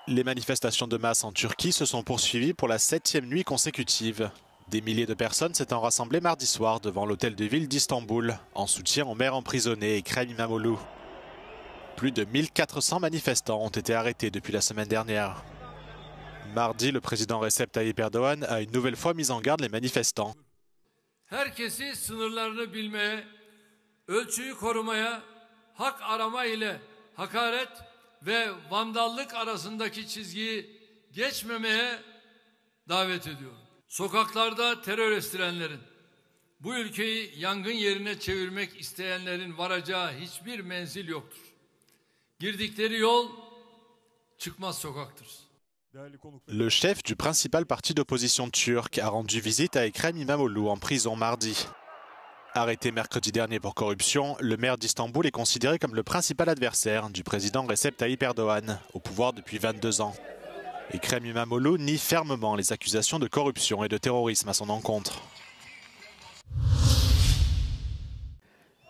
Les manifestations de masse en Turquie se sont poursuivies pour la 7e nuit consécutive. Des milliers de personnes s'étant rassemblées mardi soir devant l'hôtel de ville d'Istanbul, en soutien au maire emprisonné Ekrem İmamoğlu. Plus de 1400 manifestants ont été arrêtés depuis la semaine dernière. Mardi, le président Recep Tayyip Erdoğan a une nouvelle fois mis en garde les manifestants. Herkesi sınırlarını bilmeye, ölçüyü korumaya, hak arama ile hakaret ve vandallık arasındaki çizgiyi geçmemeye davet ediyorum. Sokaklarda terör estirenlerin, bu ülkeyi yangın yerine çevirmek isteyenlerin varacağı hiçbir menzil yoktur. Girdikleri yol çıkmaz sokaktır. Le chef du principal parti d'opposition turc a rendu visite à Ekrem İmamoğlu en prison mardi. Arrêté mercredi dernier pour corruption, le maire d'Istanbul est considéré comme le principal adversaire du président Recep Tayyip Erdoğan, au pouvoir depuis 22 ans. Ekrem İmamoğlu nie fermement les accusations de corruption et de terrorisme à son encontre.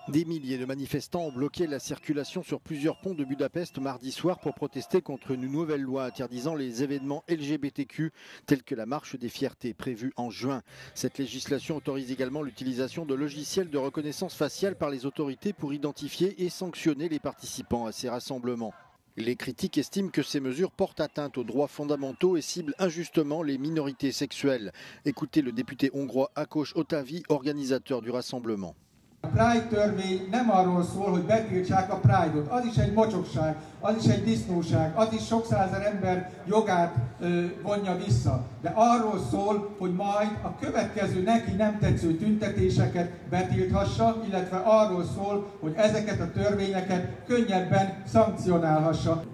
Des milliers de manifestants ont bloqué la circulation sur plusieurs ponts de Budapest mardi soir pour protester contre une nouvelle loi interdisant les événements LGBTQ tels que la marche des fiertés prévue en juin. Cette législation autorise également l'utilisation de logiciels de reconnaissance faciale par les autorités pour identifier et sanctionner les participants à ces rassemblements. Les critiques estiment que ces mesures portent atteinte aux droits fondamentaux et ciblent injustement les minorités sexuelles. Écoutez le député hongrois Ákos Ottavi, organisateur du rassemblement. A Pride törvény nem arról szól, hogy betiltsák a Pride-ot. Az is egy mocsokság, az is egy disznóság, az is sok százezer ember jogát vonja vissza. De arról szól, hogy majd a következő neki nem tetsző tüntetéseket betilthassa, illetve arról szól, hogy ezeket a törvényeket könnyebben szankcionálhassa.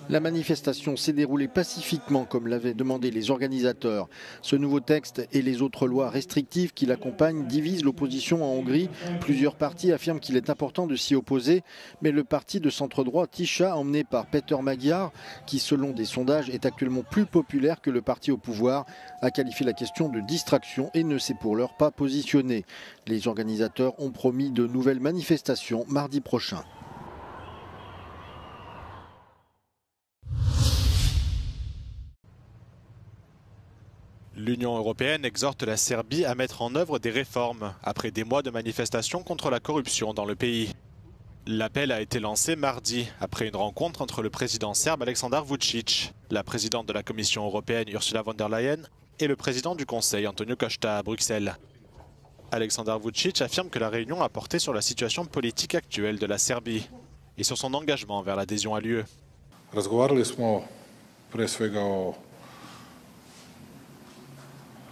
La manifestation s'est déroulée pacifiquement comme l'avaient demandé les organisateurs. Ce nouveau texte et les autres lois restrictives qui l'accompagnent divisent l'opposition en Hongrie. Plusieurs partis affirment qu'il est important de s'y opposer, mais le parti de centre-droit Tisza, emmené par Péter Magyar, qui selon des sondages est actuellement plus populaire que le parti au pouvoir, a qualifié la question de distraction et ne s'est pour l'heure pas positionné. Les organisateurs ont promis de nouvelles manifestations mardi prochain. L'Union européenne exhorte la Serbie à mettre en œuvre des réformes après des mois de manifestations contre la corruption dans le pays. L'appel a été lancé mardi après une rencontre entre le président serbe Aleksandar Vučić, la présidente de la Commission européenne Ursula von der Leyen et le président du Conseil Antonio Costa à Bruxelles. Aleksandar Vučić affirme que la réunion a porté sur la situation politique actuelle de la Serbie et sur son engagement vers l'adhésion à l'UE. Razgovarali smo pre svega o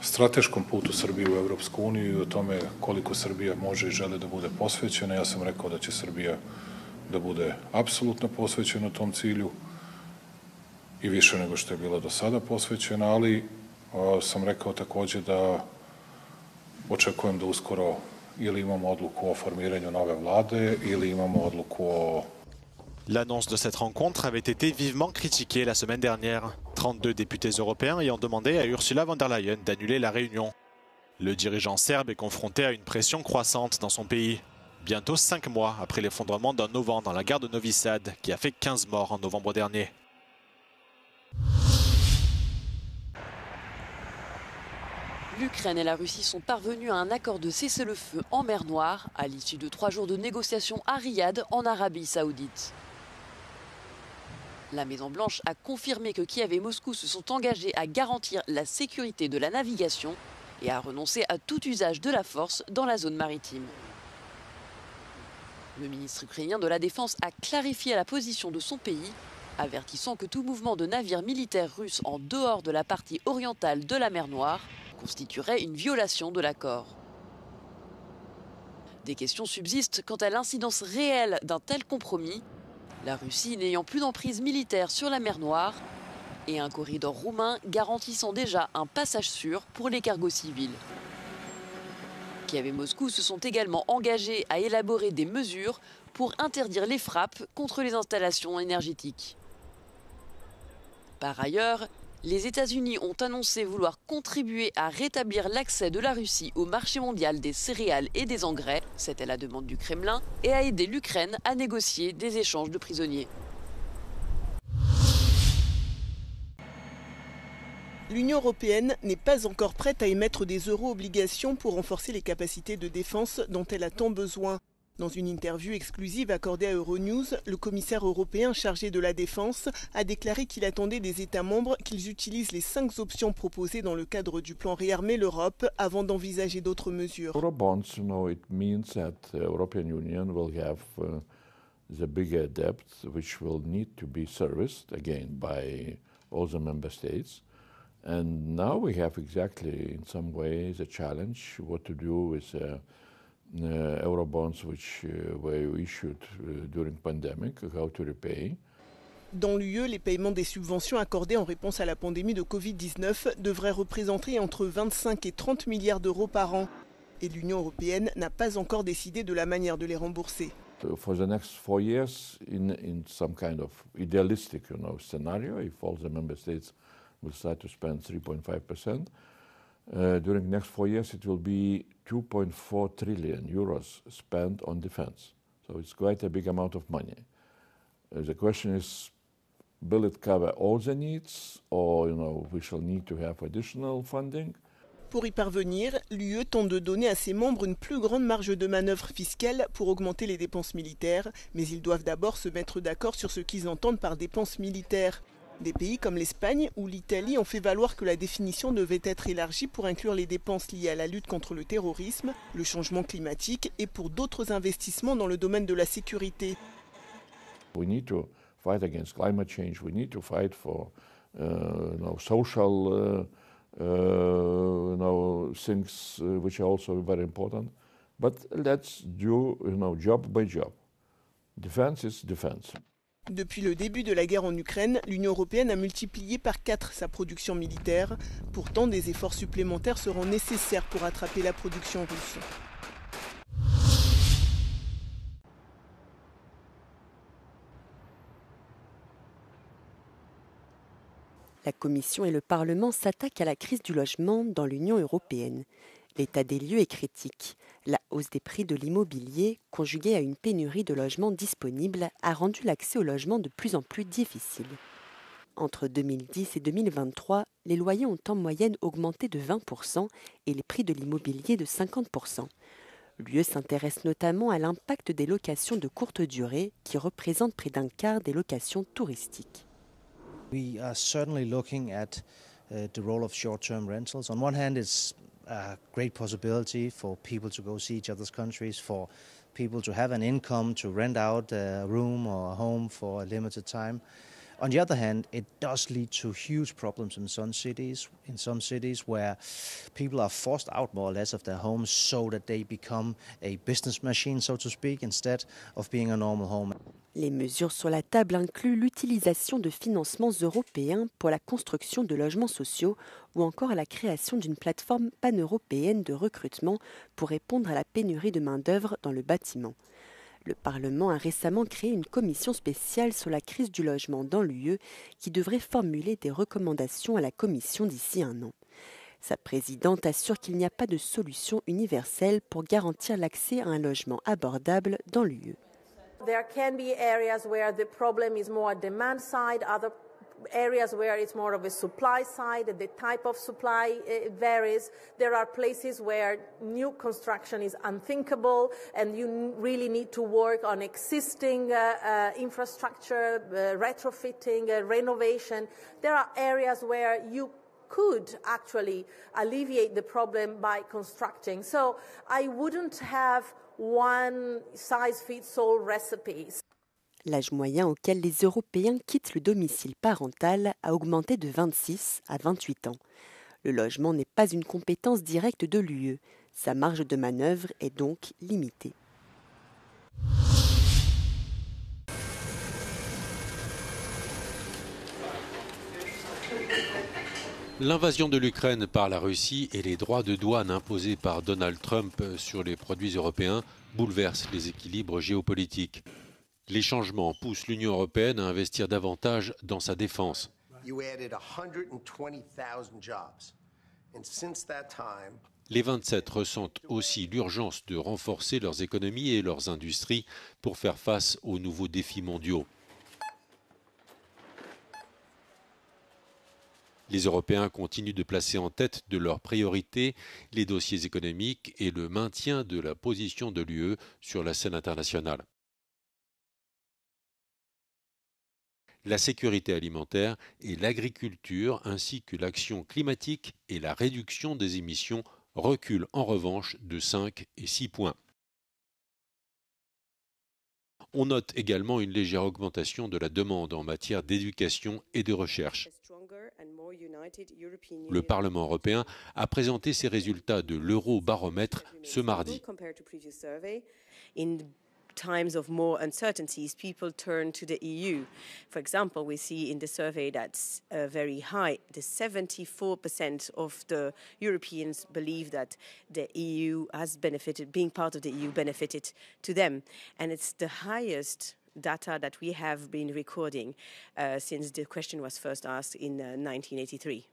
strateškom putu Srbije u Evropsku uniju i o tome koliko Srbija može i želi da bude posvećena. Ja sam rekao da će Srbija da bude apsolutno posvećena tom cilju i više nego što je bila do sada posvećena, ali sam rekao takođe da očekujem da uskoro ili imamo odluku o formiranju nove vlade ili imamo odluku o... L'annonce de cette rencontre avait été vivement critiquée la semaine dernière, 32 députés européens ayant demandé à Ursula von der Leyen d'annuler la réunion. Le dirigeant serbe est confronté à une pression croissante dans son pays, bientôt 5 mois après l'effondrement d'un auvent dans la gare de Novi Sad qui a fait 15 morts en novembre dernier. L'Ukraine et la Russie sont parvenus à un accord de cessez-le-feu en mer Noire à l'issue de 3 jours de négociations à Riyad, en Arabie Saoudite. La Maison-Blanche a confirmé que Kiev et Moscou se sont engagés à garantir la sécurité de la navigation et à renoncer à tout usage de la force dans la zone maritime. Le ministre ukrainien de la Défense a clarifié la position de son pays, avertissant que tout mouvement de navires militaires russes en dehors de la partie orientale de la mer Noire constituerait une violation de l'accord. Des questions subsistent quant à l'incidence réelle d'un tel compromis, la Russie n'ayant plus d'emprise militaire sur la mer Noire et un corridor roumain garantissant déjà un passage sûr pour les cargos civils. Kiev et Moscou se sont également engagés à élaborer des mesures pour interdire les frappes contre les installations énergétiques. Par ailleurs, les États-Unis ont annoncé vouloir contribuer à rétablir l'accès de la Russie au marché mondial des céréales et des engrais, c'était la demande du Kremlin, et à aider l'Ukraine à négocier des échanges de prisonniers. L'Union européenne n'est pas encore prête à émettre des euro-obligations pour renforcer les capacités de défense dont elle a tant besoin. Dans une interview exclusive accordée à Euronews, le commissaire européen chargé de la défense a déclaré qu'il attendait des États membres qu'ils utilisent les 5 options proposées dans le cadre du plan Réarmer l'Europe avant d'envisager d'autres mesures. Eurobonds, it means that the European Union will have the bigger debt, which will need to be serviced again by all the member states. And now we have exactly, in some ways, a challenge what to do with Eurobonds which were issued during pandemic, how to repay. Dans l'UE, les paiements des subventions accordées en réponse à la pandémie de Covid-19 devraient représenter entre 25 et 30 milliards d'euros par an. Et l'Union européenne n'a pas encore décidé de la manière de les rembourser. For the next 4 years, in some kind of idealistic, scenario, if all the member states will start to spend 3.5%. During the next 4 years, it will be 2.4 trillion euros spent on defense. So it's quite a big amount of money. The question is, will it cover all the needs, or we shall need to have additional funding? Pour y parvenir, l'UE tente de donner à ses membres une plus grande marge de manœuvre fiscale pour augmenter les dépenses militaires, mais ils doivent d'abord se mettre d'accord sur ce qu'ils entendent par dépenses militaires. Des pays comme l'Espagne ou l'Italie ont fait valoir que la définition devait être élargie pour inclure les dépenses liées à la lutte contre le terrorisme, le changement climatique et pour d'autres investissements dans le domaine de la sécurité. We need to fight against climate change. We need to fight for social things which are also very important. But let's do job by job. Defense is defense. Depuis le début de la guerre en Ukraine, l'Union européenne a multiplié par 4 sa production militaire. Pourtant, des efforts supplémentaires seront nécessaires pour rattraper la production russe. La Commission et le Parlement s'attaquent à la crise du logement dans l'Union européenne. L'état des lieux est critique. La hausse des prix de l'immobilier, conjuguée à une pénurie de logements disponibles, a rendu l'accès au logement de plus en plus difficile. Entre 2010 et 2023, les loyers ont en moyenne augmenté de 20% et les prix de l'immobilier de 50%. L'UE s'intéresse notamment à l'impact des locations de courte durée, qui représentent près d'un quart des locations touristiques. We are certainly looking at the role of short-term rentals. On one hand, it's a great possibility for people to go see each other's countries, for people to have an income to rent out a room or a home for a limited time. On the other hand, it does lead to huge problems in some cities where people are forced out more or less of their homes so that they become a business machine, so to speak, instead of being a normal home. Les mesures sur la table incluent l'utilisation de financements européens pour la construction de logements sociaux ou encore la création d'une plateforme pan-européenne de recrutement pour répondre à la pénurie de main-d'œuvre dans le bâtiment. Le Parlement a récemment créé une commission spéciale sur la crise du logement dans l'UE qui devrait formuler des recommandations à la Commission d'ici un an. Sa présidente assure qu'il n'y a pas de solution universelle pour garantir l'accès à un logement abordable dans l'UE. There can be areas where the problem is more demand side, other areas where it's more of a supply side, the type of supply varies. There are places where new construction is unthinkable and you really need to work on existing infrastructure, retrofitting, renovation. There are areas where you could actually alleviate the problem by constructing. So I wouldn't have one size fits all recipes. L'âge moyen auquel les Européens quittent le domicile parental a augmenté de 26 à 28 ans. Le logement n'est pas une compétence directe de l'UE. Sa marge de manœuvre est donc limitée. L'invasion de l'Ukraine par la Russie et les droits de douane imposés par Donald Trump sur les produits européens bouleversent les équilibres géopolitiques. Les changements poussent l'Union européenne à investir davantage dans sa défense. Les 27 ressentent aussi l'urgence de renforcer leurs économies et leurs industries pour faire face aux nouveaux défis mondiaux. Les Européens continuent de placer en tête de leurs priorités les dossiers économiques et le maintien de la position de l'UE sur la scène internationale. La sécurité alimentaire et l'agriculture, ainsi que l'action climatique et la réduction des émissions, reculent en revanche de 5 et 6 points. On note également une légère augmentation de la demande en matière d'éducation et de recherche. Le Parlement européen a présenté ses résultats de l'Eurobaromètre ce mardi. Times of more uncertainties, people turn to the EU. For example, we see in the survey that's very high. The 74% of the Europeans believe that the EU has benefited, being part of the EU benefited to them. And it's the highest data that we have been recording since the question was first asked in 1983.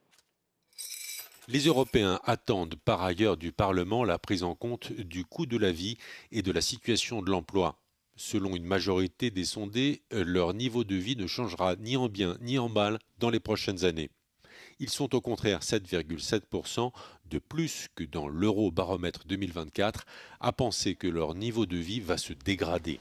Les Européens attendent par ailleurs du Parlement la prise en compte du coût de la vie et de la situation de l'emploi. Selon une majorité des sondés, leur niveau de vie ne changera ni en bien ni en mal dans les prochaines années. Ils sont au contraire 7,7% de plus que dans l'Eurobaromètre 2024 à penser que leur niveau de vie va se dégrader.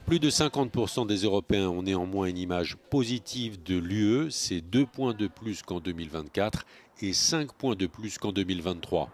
Plus de 50% des Européens ont néanmoins une image positive de l'UE, c'est 2 points de plus qu'en 2024 et 5 points de plus qu'en 2023.